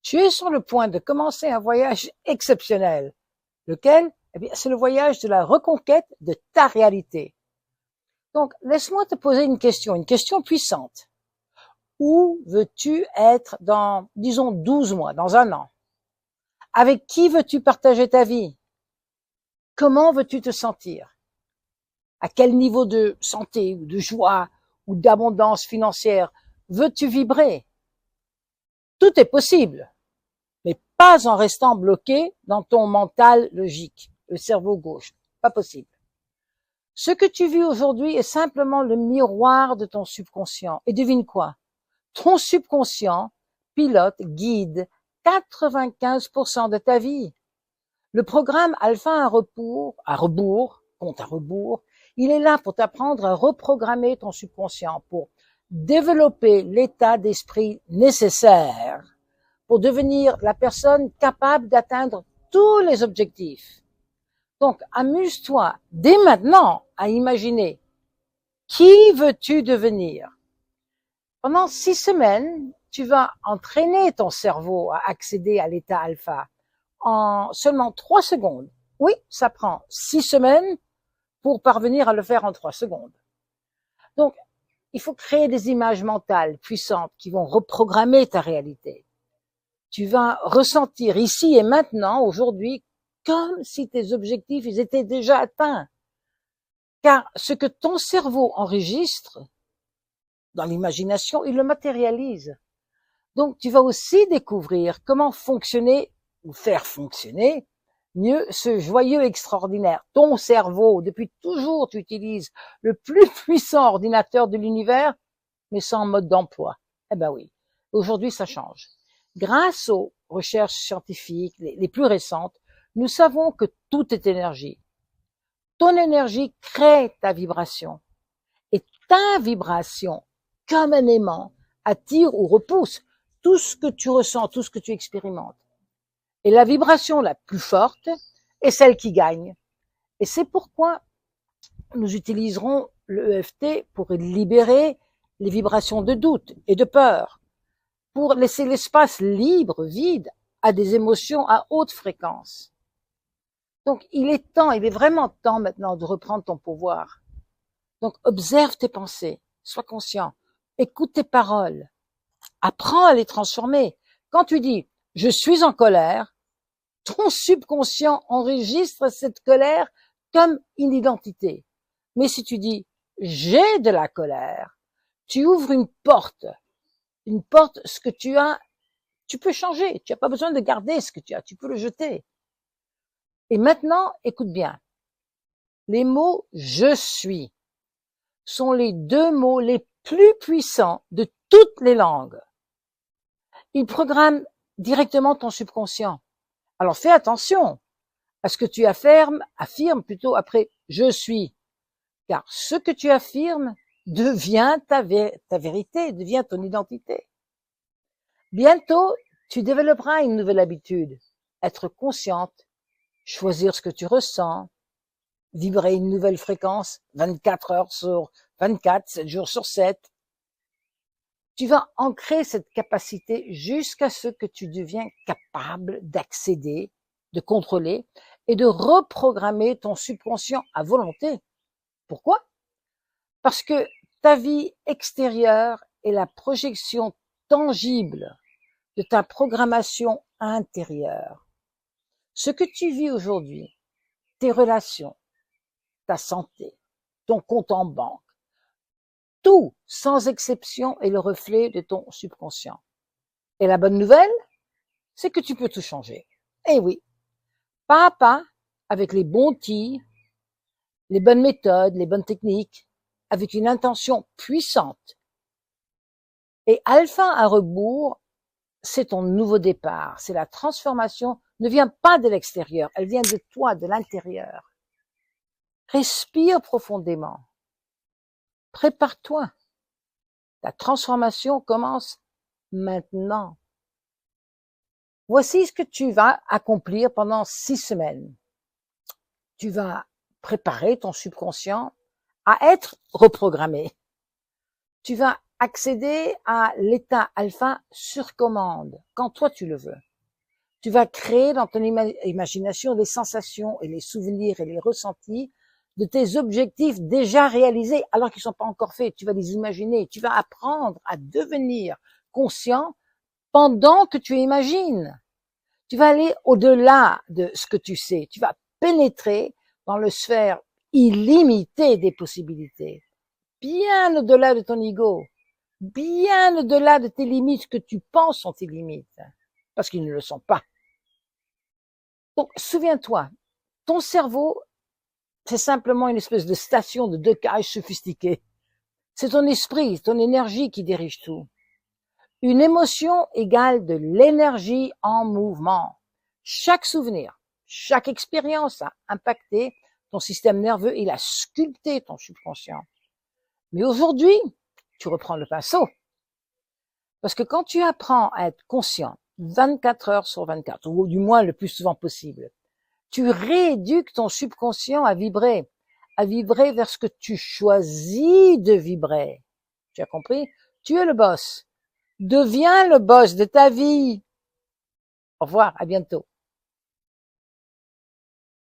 Tu es sur le point de commencer un voyage exceptionnel. Lequel? Eh bien, c'est le voyage de la reconquête de ta réalité. Donc, laisse-moi te poser une question puissante. Où veux-tu être dans, disons, 12 mois, dans un an? Avec qui veux-tu partager ta vie? Comment veux-tu te sentir? À quel niveau de santé ou de joie ou d'abondance financière veux-tu vibrer? Tout est possible, mais pas en restant bloqué dans ton mental logique, le cerveau gauche. Pas possible. Ce que tu vis aujourd'hui est simplement le miroir de ton subconscient. Et devine quoi? Ton subconscient pilote, guide 95% de ta vie. Le programme Alpha compte à rebours, il est là pour t'apprendre à reprogrammer ton subconscient, pour développer l'état d'esprit nécessaire pour devenir la personne capable d'atteindre tous les objectifs. Donc, amuse-toi dès maintenant à imaginer qui veux-tu devenir. Pendant 6 semaines, tu vas entraîner ton cerveau à accéder à l'état alpha en seulement 3 secondes. Oui, ça prend 6 semaines pour parvenir à le faire en 3 secondes. Donc, il faut créer des images mentales puissantes qui vont reprogrammer ta réalité. Tu vas ressentir ici et maintenant, aujourd'hui, comme si tes objectifs ils étaient déjà atteints. Car ce que ton cerveau enregistre dans l'imagination, il le matérialise. Donc, tu vas aussi découvrir comment fonctionner ou faire fonctionner mieux ce joyeux extraordinaire. Ton cerveau, depuis toujours, tu utilises le plus puissant ordinateur de l'univers, mais sans mode d'emploi. Eh ben oui, aujourd'hui, ça change. Grâce aux recherches scientifiques les plus récentes, nous savons que tout est énergie. Ton énergie crée ta vibration. Et ta vibration, comme un aimant, attire ou repousse tout ce que tu ressens, tout ce que tu expérimentes. Et la vibration la plus forte est celle qui gagne. Et c'est pourquoi nous utiliserons le EFT pour libérer les vibrations de doute et de peur, pour laisser l'espace libre, vide, à des émotions à haute fréquence. Donc, il est vraiment temps maintenant de reprendre ton pouvoir. Donc, observe tes pensées, sois conscient, écoute tes paroles, apprends à les transformer. Quand tu dis « je suis en colère », ton subconscient enregistre cette colère comme une identité. Mais si tu dis « j'ai de la colère », tu ouvres une porte, ce que tu as, tu peux changer, tu n'as pas besoin de garder ce que tu as, tu peux le jeter. Et maintenant, écoute bien, les mots « je suis » sont les 2 mots les plus puissants de toutes les langues. Ils programment directement ton subconscient. Alors fais attention à ce que tu affirme plutôt après « je suis », car ce que tu affirmes devient ta vérité, devient ton identité. Bientôt, tu développeras une nouvelle habitude, être consciente, choisir ce que tu ressens, vibrer une nouvelle fréquence 24 heures sur 24, 7 jours sur 7. Tu vas ancrer cette capacité jusqu'à ce que tu deviens capable d'accéder, de contrôler et de reprogrammer ton subconscient à volonté. Pourquoi? Parce que ta vie extérieure est la projection tangible de ta programmation intérieure. Ce que tu vis aujourd'hui, tes relations, ta santé, ton compte en banque, tout, sans exception, est le reflet de ton subconscient. Et la bonne nouvelle, c'est que tu peux tout changer. Eh oui, pas à pas, avec les bons outils, les bonnes méthodes, les bonnes techniques, avec une intention puissante. Et Alpha à rebours, c'est ton nouveau départ. C'est la transformation ne vient pas de l'extérieur, elle vient de toi, de l'intérieur. Respire profondément. Prépare-toi. La transformation commence maintenant. Voici ce que tu vas accomplir pendant 6 semaines. Tu vas préparer ton subconscient à être reprogrammé. Tu vas accéder à l'état alpha sur commande, quand toi tu le veux. Tu vas créer dans ton imagination les sensations et les souvenirs et les ressentis de tes objectifs déjà réalisés alors qu'ils ne sont pas encore faits. Tu vas les imaginer. Tu vas apprendre à devenir conscient pendant que tu imagines. Tu vas aller au-delà de ce que tu sais. Tu vas pénétrer dans le sphère illimitée des possibilités. Bien au-delà de ton ego. Bien au-delà de tes limites que tu penses sont tes limites. Parce qu'ils ne le sont pas. Donc, souviens-toi, ton cerveau, c'est simplement une espèce de station de stockage sophistiquée. C'est ton esprit, ton énergie qui dirige tout. Une émotion égale de l'énergie en mouvement. Chaque souvenir, chaque expérience a impacté ton système nerveux, il a sculpté ton subconscient. Mais aujourd'hui, tu reprends le pinceau. Parce que quand tu apprends à être conscient 24 heures sur 24, ou du moins le plus souvent possible, tu rééduques ton subconscient à vibrer vers ce que tu choisis de vibrer. Tu as compris? Tu es le boss. Deviens le boss de ta vie. Au revoir, à bientôt.